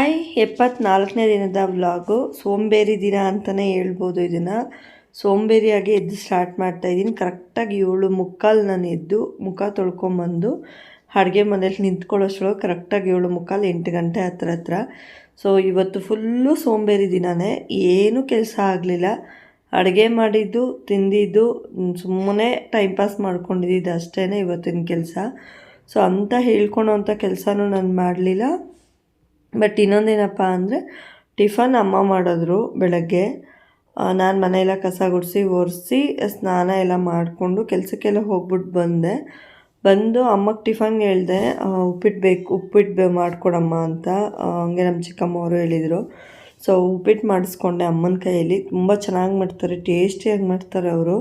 74ನೇ ದಿನದ ವ್ಲಾಗು. ಸೋಂಬೇರಿ ದಿನ ಅಂತಲೇ ಹೇಳ್ಬೋದು ಇದನ್ನು. ಸೋಂಬೇರಿಯಾಗಿ ಎದ್ದು ಸ್ಟಾರ್ಟ್ ಮಾಡ್ತಾಯಿದ್ದೀನಿ. ಕರೆಕ್ಟಾಗಿ 7:45 ನಾನು ಎದ್ದು ಮುಖ ತೊಳ್ಕೊಂಬಂದು ಅಡುಗೆ ಮನೇಲಿ ನಿಂತ್ಕೊಳ್ಳೋಷ್ಟರೊಳಗೆ ಕರೆಕ್ಟಾಗಿ 7:45 8 ಗಂಟೆ ಹತ್ರ. ಸೊ ಇವತ್ತು ಫುಲ್ಲು ಸೋಂಬೇರಿ ದಿನವೇ. ಏನೂ ಕೆಲಸ ಆಗಲಿಲ್ಲ. ಅಡುಗೆ ಮಾಡಿದ್ದು ತಿಂದಿದ್ದು ಸುಮ್ಮನೆ ಟೈಮ್ ಪಾಸ್ ಮಾಡ್ಕೊಂಡಿದ್ದು ಅಷ್ಟೇ ಇವತ್ತಿನ ಕೆಲಸ. ಸೊ ಅಂತ ಹೇಳ್ಕೊಳೋ ಅಂಥ ಕೆಲಸನೂ ನಾನು ಮಾಡಲಿಲ್ಲ. ಬಟ್ ಇನ್ನೊಂದೇನಪ್ಪ ಅಂದರೆ ಟಿಫನ್ ಅಮ್ಮ ಮಾಡಿದ್ರು ಬೆಳಗ್ಗೆ. ನಾನು ಮನೆಯೆಲ್ಲ ಕಸ ಗುಡಿಸಿ ಒರೆಸಿ ಸ್ನಾನ ಎಲ್ಲ ಮಾಡಿಕೊಂಡು ಕೆಲಸಕ್ಕೆಲ್ಲ ಹೋಗ್ಬಿಟ್ಟು ಬಂದು ಅಮ್ಮಗೆ ಟಿಫನ್ಗೆ ಹೇಳಿದೆ, ಉಪ್ಪಿಟ್ಟು ಮಾಡಿಕೊಡಮ್ಮ ಅಂತ. ಹಂಗೆ ನಮ್ಮ ಚಿಕ್ಕಮ್ಮವರು ಹೇಳಿದರು. ಸೊ ಉಪ್ಪಿಟ್ಟು ಮಾಡಿಸ್ಕೊಂಡೆ ಅಮ್ಮನ ಕೈಯಲ್ಲಿ. ತುಂಬ ಚೆನ್ನಾಗಿ ಮಾಡ್ತಾರೆ, ಟೇಸ್ಟಿಯಾಗಿ ಮಾಡ್ತಾರೆ ಅವರು.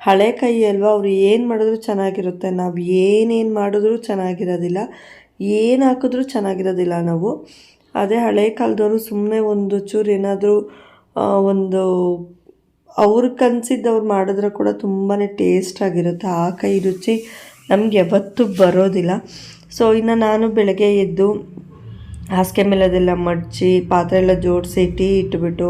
ಹಳೆ ಕೈ ಅಲ್ವಾ, ಅವರು ಏನು ಮಾಡಿದ್ರು ಚೆನ್ನಾಗಿರುತ್ತೆ. ನಾವು ಏನೇನು ಮಾಡಿದ್ರೂ ಚೆನ್ನಾಗಿರೋದಿಲ್ಲ, ಏನು ಹಾಕಿದ್ರೂ ಚೆನ್ನಾಗಿರೋದಿಲ್ಲ ನಾವು. ಅದೇ ಹಳೆ ಕಾಲದವರು ಸುಮ್ಮನೆ ಒಂದು ಚೂರು ಏನಾದರೂ ಒಂದು ಅವ್ರಿಗೆ ಅನಿಸಿದ್ದವ್ರು ಮಾಡಿದ್ರೆ ಕೂಡ ತುಂಬಾ ಟೇಸ್ಟಾಗಿರುತ್ತೆ. ಆ ಕೈ ರುಚಿ ನಮ್ಗೆ ಯಾವತ್ತೂ ಬರೋದಿಲ್ಲ. ಸೊ ಇನ್ನು ನಾನು ಬೆಳಗ್ಗೆ ಎದ್ದು ಹಾಸಿಗೆ ಮೇಲೆ ಅದೆಲ್ಲ ಮಡಚಿ ಪಾತ್ರೆ ಎಲ್ಲ ಜೋಡಿಸಿ ಟೀ ಇಟ್ಬಿಟ್ಟು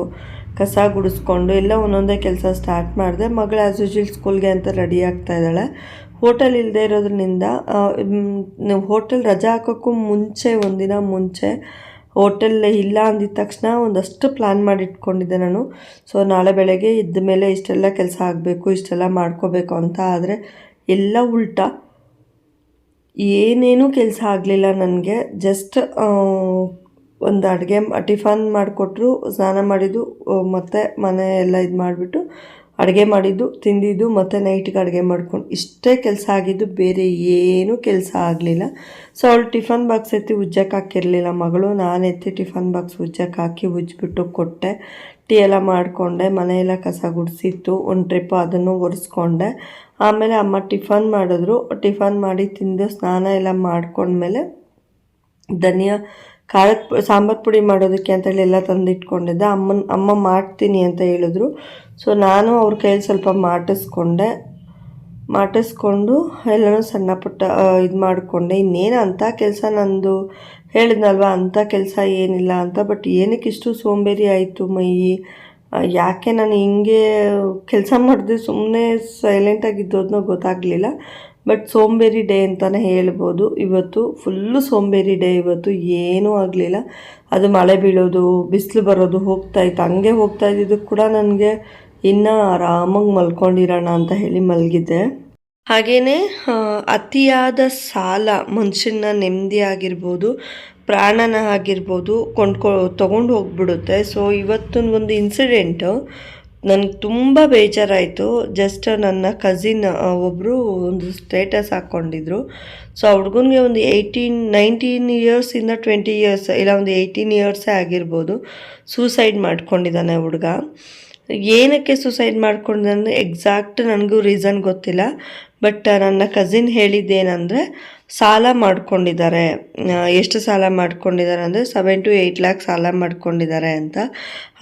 ಕಸ ಗುಡಿಸ್ಕೊಂಡು ಎಲ್ಲ ಒಂದೊಂದೇ ಕೆಲಸ ಸ್ಟಾರ್ಟ್ ಮಾಡಿದೆ. ಮಗಳು ಆ್ಯಸ್ ಯೂಶುವಲ್ ಸ್ಕೂಲ್ಗೆ ಅಂತ ರೆಡಿ ಆಗ್ತಾ ಇದ್ದಾಳೆ. ಹೋಟೆಲ್ ಇಲ್ಲದೆ ಇರೋದ್ರಿಂದ ಹೋಟೆಲ್ ರಜೆ ಹಾಕೋಕ್ಕೂ ಮುಂಚೆ ಒಂದಿನ ಮುಂಚೆ ಹೋಟೆಲ್ ಇಲ್ಲ ಅಂದಿದ ತಕ್ಷಣ ಒಂದಷ್ಟು ಪ್ಲ್ಯಾನ್ ಮಾಡಿ ಇಟ್ಕೊಂಡಿದ್ದೆ ನಾನು. ಸೊ ನಾಳೆ ಬೆಳಗ್ಗೆ ಎದ್ದ ಮೇಲೆ ಇಷ್ಟೆಲ್ಲ ಕೆಲಸ ಆಗಬೇಕು, ಇಷ್ಟೆಲ್ಲ ಮಾಡ್ಕೋಬೇಕು ಅಂತ. ಆದರೆ ಎಲ್ಲ ಉಲ್ಟಾ, ಏನೇನೂ ಕೆಲಸ ಆಗಲಿಲ್ಲ ನನಗೆ. ಜಸ್ಟ್ ಒಂದು ಅಡುಗೆ ಟಿಫನ್ ಮಾಡಿಕೊಟ್ರು, ಸ್ನಾನ ಮಾಡಿದ್ದು, ಮತ್ತು ಮನೆ ಎಲ್ಲ ಇದು ಮಾಡಿಬಿಟ್ಟು ಅಡುಗೆ ಮಾಡಿದ್ದು ತಿಂದಿದ್ದು, ಮತ್ತು ನೈಟ್ಗೆ ಅಡುಗೆ ಮಾಡ್ಕೊಂಡು ಇಷ್ಟೇ ಕೆಲಸ ಆಗಿದ್ದು. ಬೇರೆ ಏನೂ ಕೆಲಸ ಆಗಲಿಲ್ಲ. ಸೊ ಅವಳು ಟಿಫನ್ ಬಾಕ್ಸ್ ಎತ್ತಿ ಉಜ್ಜಕ್ಕೆ ಹಾಕಿರಲಿಲ್ಲ ಮಗಳು. ನಾನು ಎತ್ತಿ ಟಿಫನ್ ಬಾಕ್ಸ್ ಉಜ್ಜಕ್ಕೆ ಹಾಕಿ ಉಜ್ಜಿಬಿಟ್ಟು ಕೊಟ್ಟೆ. ಟೀ ಎಲ್ಲ ಮಾಡಿಕೊಂಡೆ, ಮನೆಯೆಲ್ಲ ಕಸ ಗುಡಿಸಿತ್ತು, ಒಂದು ಟ್ರಿಪ್ ಅದನ್ನು ಒರೆಸ್ಕೊಂಡೆ. ಆಮೇಲೆ ಅಮ್ಮ ಟಿಫನ್ ಮಾಡಿದ್ರು. ಟಿಫನ್ ಮಾಡಿ ತಿಂದು ಸ್ನಾನ ಎಲ್ಲ ಮಾಡ್ಕೊಂಡ್ಮೇಲೆ ಖಾರದ ಸಾಂಬಾರು ಪುಡಿ ಮಾಡೋದಕ್ಕೆ ಅಂತೇಳಿ ಎಲ್ಲ ತಂದಿಟ್ಕೊಂಡಿದ್ದೆ. ಅಮ್ಮ ಮಾಡ್ತೀನಿ ಅಂತ ಹೇಳಿದ್ರು. ಸೊ ನಾನು ಅವ್ರ ಕೈಯಲ್ಲಿ ಸ್ವಲ್ಪ ಮಾಡಿಸ್ಕೊಂಡು ಎಲ್ಲನೂ ಸಣ್ಣ ಪುಟ್ಟ ಇದು ಮಾಡಿಕೊಂಡೆ. ಇನ್ನೇನು ಅಂಥ ಕೆಲಸ ನಂದು ಹೇಳಿದ್ನಲ್ವ, ಅಂಥ ಕೆಲಸ ಏನಿಲ್ಲ ಅಂತ. ಬಟ್ ಏನಕ್ಕೆ ಇಷ್ಟು ಸೋಂಬೇರಿ ಆಯಿತು ಮೈ, ಯಾಕೆ ನಾನು ಹಿಂಗೆ ಕೆಲಸ ಮಾಡಿದೆ ಸುಮ್ಮನೆ ಸೈಲೆಂಟಾಗಿದ್ದೋದನ್ನೋ ಗೊತ್ತಾಗಲಿಲ್ಲ. ಬಟ್ ಸೋಂಬೇರಿ ಡೇ ಅಂತಲೇ ಹೇಳ್ಬೋದು. ಇವತ್ತು ಫುಲ್ಲು ಸೋಂಬೇರಿ ಡೇ. ಇವತ್ತು ಏನೂ ಆಗಲಿಲ್ಲ. ಅದು ಮಳೆ ಬೀಳೋದು, ಬಿಸಿಲು ಬರೋದು ಹೋಗ್ತಾಯಿತ್ತು. ಹಂಗೆ ಹೋಗ್ತಾಯಿದ್ದು ಕೂಡ ನನಗೆ ಇನ್ನೂ ಆರಾಮಾಗಿ ಮಲ್ಕೊಂಡಿರೋಣ ಅಂತ ಹೇಳಿ ಮಲಗಿದ್ದೆ. ಹಾಗೆಯೇ ಅತಿಯಾದ ಸಾಲ ಮನುಷ್ಯನ ನೆಮ್ಮದಿ ಆಗಿರ್ಬೋದು, ಪ್ರಾಣನ ಆಗಿರ್ಬೋದು ತೊಗೊಂಡು ಹೋಗ್ಬಿಡುತ್ತೆ. ಸೊ ಇವತ್ತಿನ ಒಂದು ಇನ್ಸಿಡೆಂಟು ನನಗೆ ತುಂಬ ಬೇಜಾರಾಯಿತು. ಜಸ್ಟ್ ನನ್ನ ಕಸಿನ್ ಒಬ್ಬರು ಒಂದು ಸ್ಟೇಟಸ್ ಹಾಕ್ಕೊಂಡಿದ್ರು. ಸೊ ಆ ಹುಡುಗನಿಗೆ ಒಂದು 19 ಇಯರ್ಸಿಂದ 20 ಇಯರ್ಸ್, ಇಲ್ಲ ಒಂದು 18 ಇಯರ್ಸೇ ಆಗಿರ್ಬೋದು. ಸೂಸೈಡ್ ಮಾಡ್ಕೊಂಡಿದ್ದಾನೆ ಹುಡುಗ. ಏನಕ್ಕೆ ಸೂಸೈಡ್ ಮಾಡ್ಕೊಂಡಿದ್ದಾನೆ ಎಕ್ಸಾಕ್ಟ್ ನನಗೂ ರೀಸನ್ ಗೊತ್ತಿಲ್ಲ. ಬಟ್ ನನ್ನ ಕಸಿನ್ ಹೇಳಿದ್ದೇನೆಂದರೆ ಸಾಲ ಮಾಡ್ಕೊಂಡಿದ್ದಾರೆ. ಎಷ್ಟು ಸಾಲ ಮಾಡ್ಕೊಂಡಿದ್ದಾರೆ ಅಂದರೆ 7 to 8 lakh ಸಾಲ ಮಾಡ್ಕೊಂಡಿದ್ದಾರೆ ಅಂತ.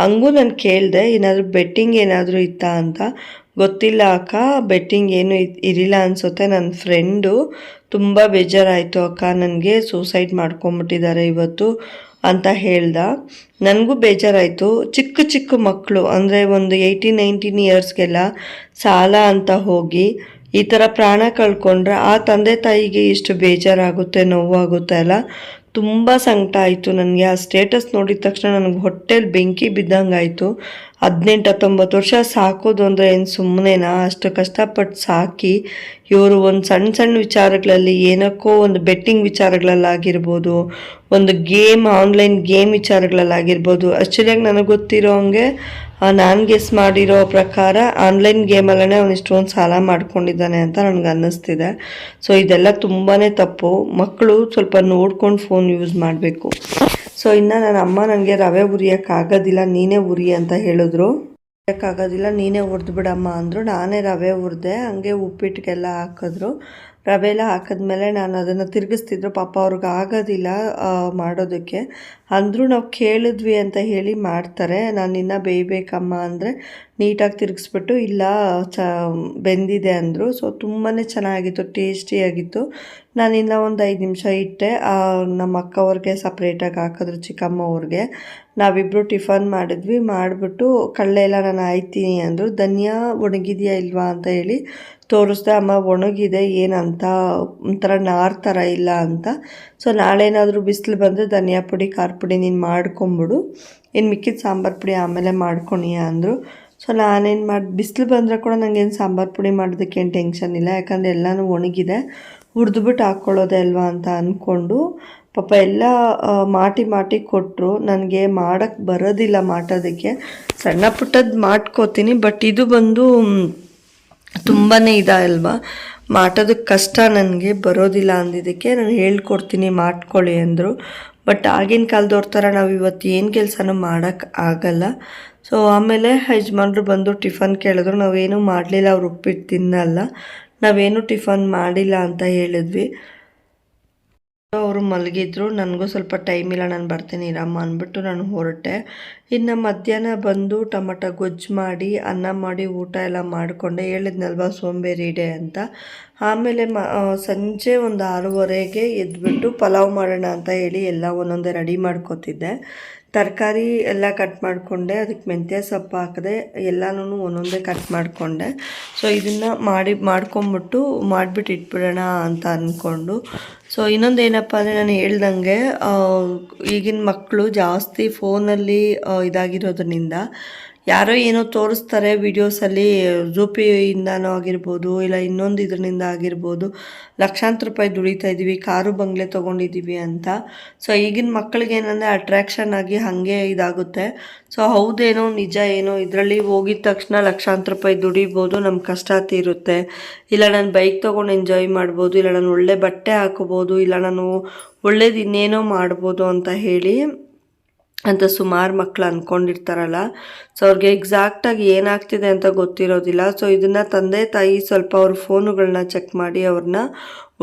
ಹಂಗೂ ನಾನು ಕೇಳಿದೆ, ಏನಾದರೂ ಬೆಟ್ಟಿಂಗ್ ಏನಾದರೂ ಇತ್ತಾ ಅಂತ. ಗೊತ್ತಿಲ್ಲ ಅಕ್ಕ, ಬೆಟ್ಟಿಂಗ್ ಏನೂ ಇರಿಲ್ಲ ಅನಿಸುತ್ತೆ. ನನ್ನ ಫ್ರೆಂಡು ತುಂಬ ಬೇಜಾರಾಯಿತು ಅಕ್ಕ, ನನಗೆ ಸೂಸೈಡ್ ಮಾಡ್ಕೊಂಬಿಟ್ಟಿದ್ದಾರೆ ಇವತ್ತು ಅಂತ ಹೇಳ್ದ. ನನಗೂ ಬೇಜಾರಾಯಿತು. ಚಿಕ್ಕ ಮಕ್ಕಳು ಅಂದರೆ ಒಂದು 18-19 ಇಯರ್ಸ್ಗೆಲ್ಲ ಸಾಲ ಅಂತ ಹೋಗಿ ಈ ಥರ ಪ್ರಾಣ ಕಳ್ಕೊಂಡ್ರೆ ಆ ತಂದೆ ತಾಯಿಗೆ ಎಷ್ಟು ಬೇಜಾರಾಗುತ್ತೆ, ನೋವಾಗುತ್ತೆ ಅಲ್ಲ. ತುಂಬ ಸಂಕಟ ಆಯಿತು ನನಗೆ. ಆ ಸ್ಟೇಟಸ್ ನೋಡಿದ ತಕ್ಷಣ ನನಗೆ ಹೊಟ್ಟೆಲಿ ಬೆಂಕಿ ಬಿದ್ದಂಗಾಯಿತು. 18-19 ವರ್ಷ ಸಾಕೋದು ಅಂದರೆ ಏನು ಸುಮ್ಮನೆನಾ? ಅಷ್ಟು ಕಷ್ಟಪಟ್ಟು ಸಾಕಿ ಇವರು ಒಂದು ಸಣ್ಣ ವಿಚಾರಗಳಲ್ಲಿ, ಏನಕ್ಕೋ ಒಂದು ಬೆಟ್ಟಿಂಗ್ ವಿಚಾರಗಳಲ್ಲಾಗಿರ್ಬೋದು, ಒಂದು ಆನ್ಲೈನ್ ಗೇಮ್ ವಿಚಾರಗಳಲ್ಲಾಗಿರ್ಬೋದು. ಆ್ಯಕ್ಚುಲಿಯಾಗಿ ನನಗೆ ಗೊತ್ತಿರೋ ಹಂಗೆ ನಾನು ಗೆಸ್ ಮಾಡಿರೋ ಪ್ರಕಾರ ಆನ್ಲೈನ್ ಗೇಮಲ್ಲೇ ಅವನು ಇಷ್ಟೊಂದು ಸಾಲ ಮಾಡ್ಕೊಂಡಿದ್ದಾನೆ ಅಂತ ನನಗೆ ಅನ್ನಿಸ್ತಿದೆ. ಸೊ ಇದೆಲ್ಲ ತುಂಬಾ ತಪ್ಪು. ಮಕ್ಕಳು ಸ್ವಲ್ಪ ನೋಡ್ಕೊಂಡು ಫೋನ್ ಯೂಸ್ ಮಾಡಬೇಕು. ಸೊ ಇನ್ನು ನನ್ನ ಅಮ್ಮ ನನಗೆ ರವೆ ಹುರಿಯೋಕ್ಕಾಗೋದಿಲ್ಲ, ನೀನೇ ಹುರಿ ಅಂತ ಹೇಳಿದ್ರು. ಹುರಿಯೋಕ್ಕಾಗೋದಿಲ್ಲ, ನೀನೇ ಹುರಿದು ಬಿಡಮ್ಮ ಅಂದರು. ನಾನೇ ರವೆ ಹುರಿದೆ. ಹಂಗೆ ಉಪ್ಪಿಟ್ಟಿಗೆಲ್ಲ ಹಾಕಿದ್ರು. ರವೆ ಎಲ್ಲ ಹಾಕಿದ್ಮೇಲೆ ನಾನು ಅದನ್ನು ತಿರುಗಿಸ್ತಿದ್ರು. ಪಾಪ ಅವ್ರಿಗೆ ಆಗೋದಿಲ್ಲ ಮಾಡೋದಕ್ಕೆ. ಅಂದರೂ ನಾವು ಕೇಳಿದ್ವಿ ಅಂತ ಹೇಳಿ ಮಾಡ್ತಾರೆ. ನಾನು ಇನ್ನೂ ಬೇಯಬೇಕಮ್ಮ ಅಂದರೆ ನೀಟಾಗಿ ತಿರುಗಿಸ್ಬಿಟ್ಟು ಇಲ್ಲ ಬೆಂದಿದೆ ಅಂದರು. ಸೊ ತುಂಬಾ ಚೆನ್ನಾಗಿತ್ತು, ಟೇಸ್ಟಿಯಾಗಿತ್ತು. ನಾನಿನ್ನ ಒಂದು 5 ನಿಮಿಷ ಇಟ್ಟೆ. ನಮ್ಮ ಅಕ್ಕ ಅವ್ರಿಗೆ ಸಪ್ರೇಟಾಗಿ ಹಾಕಿದ್ರು, ಚಿಕ್ಕಮ್ಮ ಅವ್ರಿಗೆ. ನಾವಿಬ್ಬರು ಟಿಫನ್ ಮಾಡಿದ್ವಿ. ಮಾಡಿಬಿಟ್ಟು ಕಡಲೆ ಎಲ್ಲ ನಾನು ಆಯ್ತೀನಿ ಅಂದರು. ಧನಿಯಾ ಒಣಗಿದೆಯಾ ಇಲ್ವಾ ಅಂತ ಹೇಳಿ ತೋರಿಸ್ದೆ. ಅಮ್ಮ ಒಣಗಿದೆ, ಏನಂತ ಒಂಥರ ನಾರು ಥರ ಇಲ್ಲ ಅಂತ. ಸೊ ನಾಳೇನಾದರೂ ಬಿಸಿಲು ಬಂದರೆ ಧನಿಯಾ ಪುಡಿ ಖಾರ ಪುಡಿ ನೀನು ಮಾಡ್ಕೊಂಬಿಡು, ಇನ್ನು ಮಿಕ್ಕಿದ ಸಾಂಬಾರು ಪುಡಿ ಆಮೇಲೆ ಮಾಡ್ಕೊಣಿ ಅಂದರು. ಸೊ ನಾನೇನು ಮಾಡಿ, ಬಿಸಿಲು ಬಂದರೆ ಕೂಡ ನನಗೇನು ಸಾಂಬಾರು ಪುಡಿ ಮಾಡೋದಕ್ಕೇನು ಟೆನ್ಷನ್ ಇಲ್ಲ, ಯಾಕಂದರೆ ಎಲ್ಲನೂ ಒಣಗಿದೆ, ಹುರಿದ್ಬಿಟ್ಟು ಹಾಕ್ಕೊಳ್ಳೋದೆ ಅಲ್ವಾ ಅಂತ ಅಂದ್ಕೊಂಡು ಪಾಪ ಎಲ್ಲ ಮಾಟಿ ಕೊಟ್ಟರು. ನನಗೆ ಮಾಡೋಕ್ಕೆ ಬರೋದಿಲ್ಲ, ಮಾಡೋದಕ್ಕೆ ಸಣ್ಣ ಪುಟ್ಟದ್ದು ಮಾಡ್ಕೋತೀನಿ. ಬಟ್ ಇದು ಬಂದು ತುಂಬಾ ಅಲ್ವಾ, ಮಾಡೋದಕ್ಕೆ ಕಷ್ಟ, ನನಗೆ ಬರೋದಿಲ್ಲ ಅಂದಿದ್ದಕ್ಕೆ ನಾನು ಹೇಳ್ಕೊಡ್ತೀನಿ ಮಾಡ್ಕೊಳ್ಳಿ ಅಂದರು. ಬಟ್ ಆಗಿನ ಕಾಲದವ್ರ ಥರ ನಾವು ಇವತ್ತು ಏನು ಕೆಲಸನೂ ಮಾಡೋಕ್ಕೆ ಆಗಲ್ಲ. ಸೊ ಆಮೇಲೆ ಯಜಮಾನ್ರು ಬಂದು ಟಿಫನ್ ಕೇಳಿದ್ರು. ನಾವೇನೂ ಮಾಡಲಿಲ್ಲ, ಅವ್ರು ಉಪ್ಪಿಟ್ಟು ತಿನ್ನಲ್ಲ, ನಾವೇನು ಟಿಫನ್ ಮಾಡಿಲ್ಲ ಅಂತ ಹೇಳಿದ್ವಿ. ಅವರು ಮಲಗಿದ್ರು. ನನಗೂ ಸ್ವಲ್ಪ ಟೈಮ್ ಇಲ್ಲ, ನಾನು ಬರ್ತೀನಿ ಇರಮ್ಮ ಅಂದ್ಬಿಟ್ಟು ನಾನು ಹೊರಟೆ. ಇನ್ನು ಮಧ್ಯಾಹ್ನ ಬಂದು ಟೊಮಟೊ ಗೊಜ್ಜು ಮಾಡಿ ಅನ್ನ ಮಾಡಿ ಊಟ ಎಲ್ಲ ಮಾಡಿಕೊಂಡೆ. ಹೇಳಿದ್ನಲ್ವ ಸೋಂಬೇರಿ ಡೇ ಅಂತ. ಆಮೇಲೆ ಸಂಜೆ ಒಂದು 6:30ಗೆ ಎದ್ಬಿಟ್ಟು ಪಲಾವ್ ಮಾಡೋಣ ಅಂತ ಹೇಳಿ ಎಲ್ಲ ಒಂದೊಂದೇ ರೆಡಿ ಮಾಡ್ಕೊತಿದ್ದೆ. ತರಕಾರಿ ಎಲ್ಲ ಕಟ್ ಮಾಡಿಕೊಂಡೆ, ಅದಕ್ಕೆ ಮೆಂತ್ಯ ಸೊಪ್ಪು ಹಾಕಿದೆ, ಎಲ್ಲನೂ ಒಂದೊಂದೇ ಕಟ್ ಮಾಡಿಕೊಂಡೆ. ಸೊ ಇದನ್ನು ಮಾಡ್ಕೊಂಬಿಟ್ಟು ಮಾಡಿಬಿಟ್ಟು ಇಟ್ಬಿಡೋಣ ಅಂತ ಅಂದ್ಕೊಂಡು. ಸೊ ಇನ್ನೊಂದು ಏನಪ್ಪ ಅಂದರೆ, ನಾನು ಹೇಳ್ದಂಗೆ ಈಗಿನ ಮಕ್ಕಳು ಜಾಸ್ತಿ ಫೋನಲ್ಲಿ ಇದಾಗಿರೋದ್ರಿಂದ ಯಾರೋ ಏನೋ ತೋರಿಸ್ತಾರೆ ವೀಡಿಯೋಸಲ್ಲಿ, ಝೂಪಿಯಿಂದನೋ ಆಗಿರ್ಬೋದು, ಇಲ್ಲ ಇನ್ನೊಂದು ಇದರಿಂದ ಆಗಿರ್ಬೋದು, ಲಕ್ಷಾಂತರ ರೂಪಾಯಿ ದುಡಿತಾ ಇದ್ದೀವಿ, ಕಾರು ಬಂಗ್ಲೆ ತೊಗೊಂಡಿದ್ದೀವಿ ಅಂತ. ಸೊ ಈಗಿನ ಮಕ್ಕಳಿಗೆ ಏನಂದರೆ ಅಟ್ರ್ಯಾಕ್ಷನ್ ಆಗಿ ಹಾಗೆ ಇದಾಗುತ್ತೆ. ಸೊ ಹೌದೇನೋ ನಿಜ ಏನೋ, ಇದರಲ್ಲಿ ಹೋಗಿದ ತಕ್ಷಣ ಲಕ್ಷಾಂತರ ರೂಪಾಯಿ ದುಡಿಬೋದು, ನಮ್ಮ ಕಷ್ಟ ತೀರುತ್ತೆ, ಇಲ್ಲ ನಾನು ಬೈಕ್ ತೊಗೊಂಡು ಎಂಜಾಯ್ ಮಾಡ್ಬೋದು, ಇಲ್ಲ ನಾನು ಒಳ್ಳೆ ಬಟ್ಟೆ ಹಾಕೋಬೋದು, ಇಲ್ಲ ನಾನು ಒಳ್ಳೇದು ಇನ್ನೇನೋ ಮಾಡ್ಬೋದು ಅಂತ ಹೇಳಿ ಅಂತ ಸುಮಾರು ಮಕ್ಕಳು ಅಂದ್ಕೊಂಡಿರ್ತಾರಲ್ಲ. ಸೊ ಅವ್ರಿಗೆ ಎಕ್ಸಾಕ್ಟಾಗಿ ಏನಾಗ್ತಿದೆ ಅಂತ ಗೊತ್ತಿರೋದಿಲ್ಲ. ಸೊ ಇದನ್ನು ತಂದೆ ತಾಯಿ ಸ್ವಲ್ಪ ಅವ್ರ ಫೋನುಗಳನ್ನ ಚೆಕ್ ಮಾಡಿ ಅವ್ರನ್ನ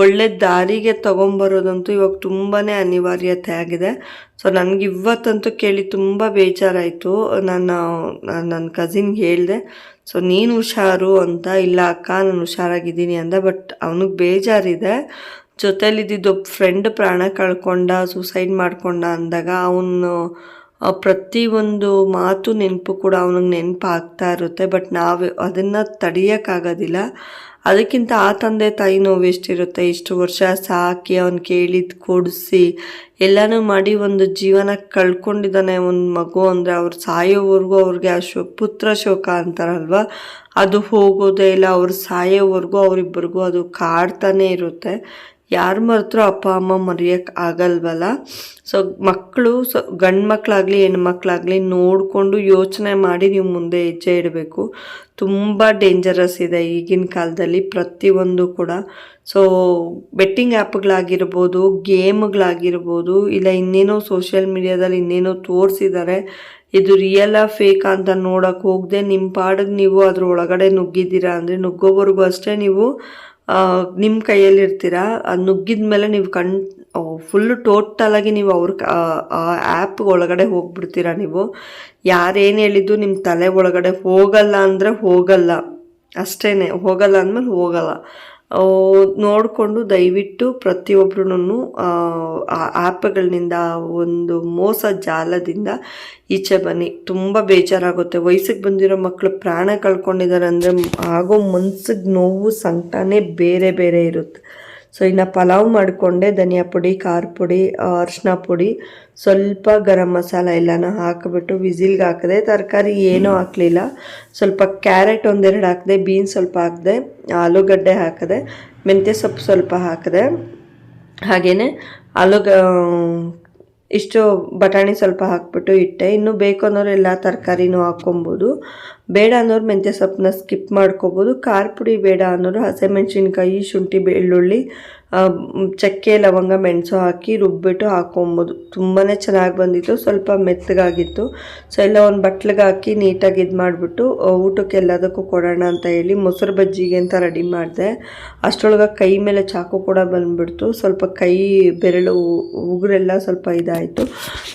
ಒಳ್ಳೆ ದಾರಿಗೆ ತೊಗೊಂಬರೋದಂತೂ ಇವಾಗ ತುಂಬಾ ಅನಿವಾರ್ಯತೆ ಆಗಿದೆ. ಸೊ ನನಗೆ ಇವತ್ತಂತೂ ಕೇಳಿ ತುಂಬ ಬೇಜಾರಾಯಿತು. ನನ್ನ ಕಸಿನ್ಗೆ ಹೇಳಿದೆ, ಸೊ ನೀನು ಹುಷಾರು ಅಂತ. ಇಲ್ಲ ಅಕ್ಕ ನಾನು ಹುಷಾರಾಗಿದ್ದೀನಿ ಅಂದ. ಬಟ್ ಅವನಿಗೆ ಬೇಜಾರಿದೆ. ಜೊತೆಲಿದ್ದಿದ್ದು ಫ್ರೆಂಡ್ ಪ್ರಾಣ ಕಳ್ಕೊಂಡ, ಸೂಸೈಡ್ ಮಾಡ್ಕೊಂಡ ಅಂದಾಗ ಅವನು ಪ್ರತಿಯೊಂದು ಮಾತು ನೆನಪು ಕೂಡ ಅವನಿಗೆ ನೆನಪು ಆಗ್ತಾ ಇರುತ್ತೆ. ಬಟ್ ನಾವು ಅದನ್ನು ತಡೆಯೋಕ್ಕಾಗೋದಿಲ್ಲ. ಅದಕ್ಕಿಂತ ಆ ತಂದೆ ತಾಯಿ ನೋವು ಎಷ್ಟಿರುತ್ತೆ. ಇಷ್ಟು ವರ್ಷ ಸಾಕಿ ಅವ್ನು ಕೇಳಿದ್ದು ಕೊಡಿಸಿ ಎಲ್ಲನೂ ಮಾಡಿ ಒಂದು ಜೀವನ ಕಳ್ಕೊಂಡಿದ್ದಾನೆ ಒಂದು ಮಗು ಅಂದರೆ, ಅವ್ರು ಸಾಯೋವರೆಗೂ ಅವ್ರಿಗೆ ಆ ಪುತ್ರ ಶೋಕ ಅಂತಾರಲ್ವ, ಅದು ಹೋಗೋದೇ ಇಲ್ಲ. ಅವ್ರು ಸಾಯೋವರೆಗೂ ಅವರಿಬ್ಬರಿಗೂ ಅದು ಕಾಡ್ತಾನೆ ಇರುತ್ತೆ. ಯಾರು ಮರೆತರೂ ಅಪ್ಪ ಅಮ್ಮ ಮರೆಯೋಕ್ಕೆ ಆಗಲ್ವಲ್ಲ. ಸೊ ಮಕ್ಕಳು, ಗಂಡು ಮಕ್ಕಳಾಗಲಿ ಹೆಣ್ಮಕ್ಳಾಗಲಿ ನೋಡಿಕೊಂಡು ಯೋಚನೆ ಮಾಡಿ ನೀವು ಮುಂದೆ ಹೆಜ್ಜೆ ಇಡಬೇಕು. ತುಂಬ ಡೇಂಜರಸ್ ಇದೆ ಈಗಿನ ಕಾಲದಲ್ಲಿ ಪ್ರತಿಯೊಂದು ಕೂಡ. ಸೊ ಬೆಟ್ಟಿಂಗ್ ಆ್ಯಪ್ಗಳಾಗಿರ್ಬೋದು, ಗೇಮ್ಗಳಾಗಿರ್ಬೋದು, ಇಲ್ಲ ಇನ್ನೇನೋ ಸೋಷಿಯಲ್ ಮೀಡಿಯಾದಲ್ಲಿ ಇನ್ನೇನೋ ತೋರಿಸಿದ್ದಾರೆ. ಇದು ರಿಯಲ್ಲ ಫೇಕ್ ಅಂತ ನೋಡೋಕೆ ಹೋಗದೆ ನಿಮ್ಮ ಪಾಡಿಗೆ ನೀವು ಅದ್ರ ಒಳಗಡೆ ನುಗ್ಗಿದ್ದೀರಾ ಅಂದರೆ, ನುಗ್ಗೋವರೆಗೂ ಅಷ್ಟೇ ನೀವು ನಿಮ್ಮ ಕೈಯಲ್ಲಿರ್ತೀರ. ಅದು ನುಗ್ಗಿದ ಮೇಲೆ ನೀವು ಫುಲ್ಲು ಟೋಟಲಾಗಿ ನೀವು ಆ ಆ್ಯಪ್ ಒಳಗಡೆ ಹೋಗ್ಬಿಡ್ತೀರ. ನೀವು ಯಾರೇನು ಹೇಳಿದ್ದು ನಿಮ್ಮ ತಲೆ ಒಳಗಡೆ ಹೋಗಲ್ಲ ಅಂದರೆ ಹೋಗಲ್ಲ, ಅಷ್ಟೇ. ಹೋಗಲ್ಲ ಅಂದಮೇಲೆ ಹೋಗಲ್ಲ. ನೋಡಿಕೊಂಡು ದಯವಿಟ್ಟು ಪ್ರತಿಯೊಬ್ಬರೂ ಆ ಆ್ಯಪ್ಗಳಿಂದ, ಒಂದು ಮೋಸ ಜಾಲದಿಂದ ಈಚೆ ಬನ್ನಿ. ತುಂಬ ಬೇಜಾರಾಗುತ್ತೆ. ವಯಸ್ಸಿಗೆ ಬಂದಿರೋ ಮಕ್ಕಳು ಪ್ರಾಣ ಕಳ್ಕೊಂಡಿದ್ದಾರೆ ಅಂದರೆ ಆಗೋ ಮನ್ಸಿಗೆ ನೋವು ಸಂಕಟನೇ ಬೇರೆ ಬೇರೆ ಇರುತ್ತೆ. ಸೊ ಇನ್ನು ಪಲಾವ್ ಮಾಡಿಕೊಂಡೆ. ಧನಿಯಾ ಪುಡಿ, ಖಾರ ಪುಡಿ, ಅರಿಶಿನ ಪುಡಿ, ಸ್ವಲ್ಪ ಗರಂ ಮಸಾಲ ಎಲ್ಲನೂ ಹಾಕಿಬಿಟ್ಟು ವಿಸಿಲ್ಗೆ ಹಾಕಿದೆ. ತರಕಾರಿ ಏನೂ ಹಾಕಲಿಲ್ಲ. ಸ್ವಲ್ಪ ಕ್ಯಾರೆಟ್ ಒಂದೆರಡು ಹಾಕಿದೆ, ಬೀನ್ಸ್ ಸ್ವಲ್ಪ ಹಾಕಿದೆ, ಆಲೂಗಡ್ಡೆ ಹಾಕಿದೆ, ಮೆಂತ್ಯ ಸೊಪ್ಪು ಸ್ವಲ್ಪ ಹಾಕಿದೆ, ಹಾಗೆಯೇ ಇಷ್ಟು ಬಟಾಣಿ ಸ್ವಲ್ಪ ಹಾಕ್ಬಿಟ್ಟು ಇಟ್ಟೆ. ಇನ್ನೂ ಬೇಕು ಅನ್ನೋರು ಎಲ್ಲ ತರಕಾರಿನೂ ಹಾಕ್ಕೊಬೋದು. ಬೇಡ ಅನ್ನೋರು ಮೆಂತ್ಯ ಸೊಪ್ಪನ್ನ ಸ್ಕಿಪ್ ಮಾಡ್ಕೊಬೋದು. ಖಾರ ಪುಡಿ ಬೇಡ ಅನ್ನೋರು ಹಸಿಮೆಣ್ಸಿನ್ಕಾಯಿ, ಶುಂಠಿ, ಬೆಳ್ಳುಳ್ಳಿ, ಚಕ್ಕೆ ಲವಂಗ ಮೆಣಸು ಹಾಕಿ ರುಬ್ಬಿಟ್ಟು ಹಾಕೊಬೋದು. ತುಂಬಾ ಚೆನ್ನಾಗಿ ಬಂದಿತ್ತು, ಸ್ವಲ್ಪ ಮೆತ್ತಗಾಗಿತ್ತು. ಸೊ ಎಲ್ಲ ಒಂದು ಬಟ್ಲಿಗೆ ಹಾಕಿ ನೀಟಾಗಿ ಇದು ಮಾಡಿಬಿಟ್ಟು ಊಟಕ್ಕೆ ಎಲ್ಲದಕ್ಕೂ ಕೊಡೋಣ ಅಂತ ಹೇಳಿ ಮೊಸರು ಬಜ್ಜಿಗೆ ಅಂತ ರೆಡಿ ಮಾಡಿದೆ. ಅಷ್ಟರೊಳಗೆ ಕೈ ಮೇಲೆ ಚಾಕು ಕೂಡ ಬಂದುಬಿಡ್ತು, ಸ್ವಲ್ಪ ಕೈ ಬೆರಳು ಉಗುರೆಲ್ಲ ಸ್ವಲ್ಪ ಇದಾಯಿತು.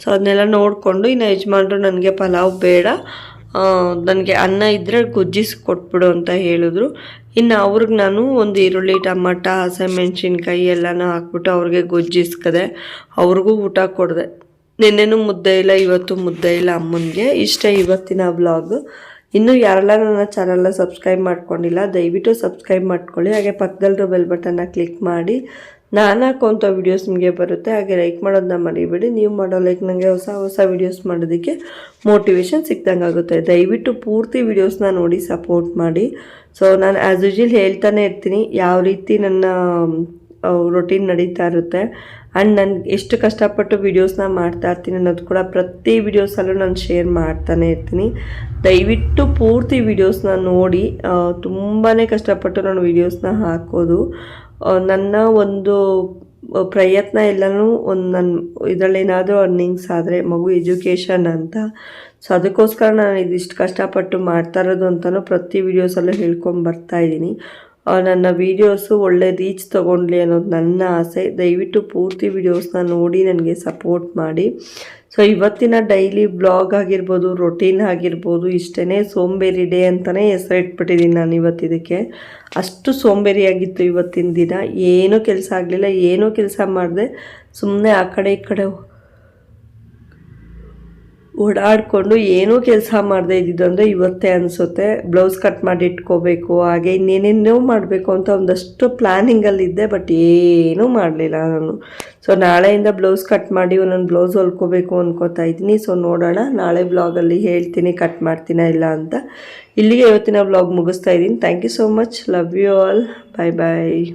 ಸೊ ಅದನ್ನೆಲ್ಲ ನೋಡಿಕೊಂಡು ಇನ್ನು ಯಜಮಾನ್ರು ನನಗೆ ಪಲಾವ್ ಬೇಡ, ನನಗೆ ಅನ್ನ ಇದ್ದರೆ ಗೊಜ್ಜಿಸಿ ಕೊಟ್ಬಿಡು ಅಂತ ಹೇಳಿದ್ರು. ಇನ್ನು ಅವ್ರಿಗೆ ನಾನು ಒಂದು ಈರುಳ್ಳಿ ಟಮಾಟ ಹಸಿಮೆಣ್ಸಿನ್ಕಾಯಿ ಎಲ್ಲನೂ ಹಾಕ್ಬಿಟ್ಟು ಅವ್ರಿಗೆ ಗೊಜ್ಜಿಸ್ಕದೆ, ಅವ್ರಿಗೂ ಊಟ ಕೊಡಿದೆ. ನಿನ್ನೆನೂ ಮುದ್ದೆ ಇಲ್ಲ, ಇವತ್ತು ಮುದ್ದೆ ಇಲ್ಲ ಅಮ್ಮನಿಗೆ. ಇಷ್ಟೇ ಇವತ್ತಿನ ವ್ಲಾಗ್. ಇನ್ನೂ ಯಾರೆಲ್ಲ ನನ್ನ ಚಾನಲ್ನ ಸಬ್ಸ್ಕ್ರೈಬ್ ಮಾಡ್ಕೊಂಡಿಲ್ಲ ದಯವಿಟ್ಟು ಸಬ್ಸ್ಕ್ರೈಬ್ ಮಾಡ್ಕೊಳ್ಳಿ. ಹಾಗೆ ಪಕ್ಕದಲ್ಲಿರೋ ಬೆಲ್ ಬಟನ್ನ ಕ್ಲಿಕ್ ಮಾಡಿ ನಾನು ಹಾಕೋಂಥ ವೀಡಿಯೋಸ್ ನಿಮಗೆ ಬರುತ್ತೆ. ಹಾಗೆ ಲೈಕ್ ಮಾಡೋದನ್ನ ಮರಿಬೇಡಿ. ನೀವು ಮಾಡೋ ಲೈಕ್ ನನಗೆ ಹೊಸ ಹೊಸ ವೀಡಿಯೋಸ್ ಮಾಡೋದಕ್ಕೆ ಮೋಟಿವೇಶನ್ ಸಿಕ್ದಂಗೆ ಆಗುತ್ತೆ. ದಯವಿಟ್ಟು ಪೂರ್ತಿ ವೀಡಿಯೋಸ್ನ ನೋಡಿ ಸಪೋರ್ಟ್ ಮಾಡಿ. ಸೊ ನಾನು ಆ್ಯಸ್ ಯೂಶುವಲ್ ಹೇಳ್ತಾನೆ ಇರ್ತೀನಿ ಯಾವ ರೀತಿ ನನ್ನ ರೊಟೀನ್ ನಡೀತಾ ಇರುತ್ತೆ ಆ್ಯಂಡ್ ನಾನು ಎಷ್ಟು ಕಷ್ಟಪಟ್ಟು ವೀಡಿಯೋಸ್ನ ಮಾಡ್ತಾ ಇರ್ತೀನಿ ಅನ್ನೋದು ಕೂಡ ಪ್ರತಿ ವೀಡಿಯೋಸಲ್ಲೂ ನಾನು ಶೇರ್ ಮಾಡ್ತಾನೆ ಇರ್ತೀನಿ. ದಯವಿಟ್ಟು ಪೂರ್ತಿ ವೀಡಿಯೋಸ್ನ ನೋಡಿ. ತುಂಬಾ ಕಷ್ಟಪಟ್ಟು ನಾನು ವೀಡಿಯೋಸ್ನ ಹಾಕೋದು. ನನ್ನ ಒಂದು ಪ್ರಯತ್ನ ಎಲ್ಲನೂ ಒಂದು ನನ್ನ ಇದರಲ್ಲೇನಾದರೂ ಅರ್ನಿಂಗ್ಸ್ ಆದರೆ ಮಗು ಎಜುಕೇಷನ್ ಅಂತ. ಸೊ ಅದಕ್ಕೋಸ್ಕರ ನಾನು ಇದಿಷ್ಟು ಕಷ್ಟಪಟ್ಟು ಮಾಡ್ತಾ ಇರೋದು ಅಂತಲೂ ಪ್ರತಿ ವೀಡಿಯೋಸಲ್ಲೂ ಹೇಳ್ಕೊಂಬರ್ತಾಯಿದ್ದೀನಿ. ನನ್ನ ವೀಡಿಯೋಸು ಒಳ್ಳೆ ರೀಚ್ ತೊಗೊಂಡ್ಲಿ ಅನ್ನೋದು ನನ್ನ ಆಸೆ. ದಯವಿಟ್ಟು ಪೂರ್ತಿ ವೀಡಿಯೋಸ್ನ ನೋಡಿ ನನಗೆ ಸಪೋರ್ಟ್ ಮಾಡಿ. ಸೊ ಇವತ್ತಿನ ಡೈಲಿ ಬ್ಲಾಗ್ ಆಗಿರ್ಬೋದು, ರೊಟೀನ್ ಆಗಿರ್ಬೋದು, ಇಷ್ಟೇ ಸೋಂಬೇರಿ ಡೇ ಅಂತಲೇ ಹೆಸರಿಟ್ಬಿಟ್ಟಿದ್ದೀನಿ ನಾನು ಇವತ್ತಿದಕ್ಕೆ. ಅಷ್ಟು ಸೋಂಬೇರಿಯಾಗಿತ್ತು ಇವತ್ತಿನ ದಿನ. ಏನೂ ಕೆಲಸ ಆಗಲಿಲ್ಲ, ಏನೂ ಕೆಲಸ ಮಾಡಿದೆ, ಸುಮ್ಮನೆ ಆ ಕಡೆ ಈ ಕಡೆ ಓಡಾಡಿಕೊಂಡು ಏನೂ ಕೆಲಸ ಮಾಡದೆ ಇದ್ದಿದ್ದು ಅಂದರೆ ಇವತ್ತೇ ಅನಿಸುತ್ತೆ. ಬ್ಲೌಸ್ ಕಟ್ ಮಾಡಿ ಇಟ್ಕೋಬೇಕು, ಹಾಗೆ ಇನ್ನೇನೇನೋ ಮಾಡಬೇಕು ಅಂತ ಒಂದಷ್ಟು ಪ್ಲ್ಯಾನಿಂಗಲ್ಲಿದ್ದೆ, ಬಟ್ ಏನೂ ಮಾಡಲಿಲ್ಲ ನಾನು. ಸೊ ನಾಳೆಯಿಂದ ಬ್ಲೌಸ್ ಕಟ್ ಮಾಡಿ ಒಂದೊಂದು ಬ್ಲೌಸ್ ಹೊಲ್ಕೋಬೇಕು ಅನ್ಕೋತಾ ಇದ್ದೀನಿ. ಸೊ ನೋಡೋಣ, ನಾಳೆ ಬ್ಲಾಗಲ್ಲಿ ಹೇಳ್ತೀನಿ ಕಟ್ ಮಾಡ್ತೀನಾ ಇಲ್ಲ ಅಂತ. ಇಲ್ಲಿಗೆ ಇವತ್ತಿನ ಬ್ಲಾಗ್ ಮುಗಿಸ್ತಾ ಇದ್ದೀನಿ. Thank you so much. Love you all. Bye bye.